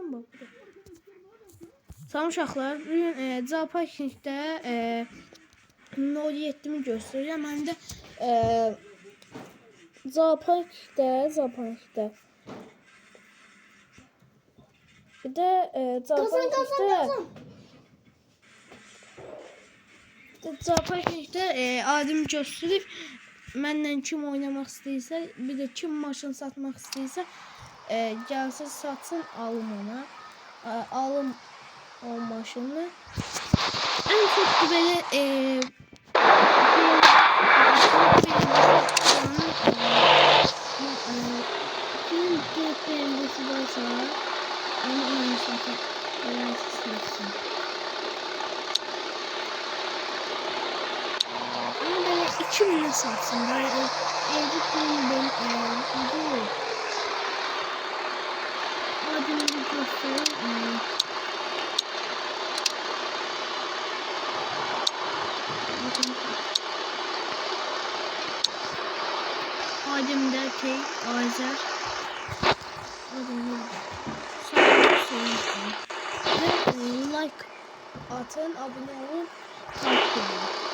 Görürsən bax burada. Salam uşaqlar, bugün Zooparkingdə 07-mi göstərirəm. Həm də Zooparkdə bir də Zooparkingdə Adem göstərib. Mənlə kim oynamaq istəyirsə, bir də kim maşın satmaq istəyirsə, gəlsin satsın, alım ona. Alım o maşını. En çok da böyle kim satsın? Evde kullanım ben gidiyor. Adını bir göstereyim. Adem Derkey, Azer. Ve like atın, abone olun, takip edin.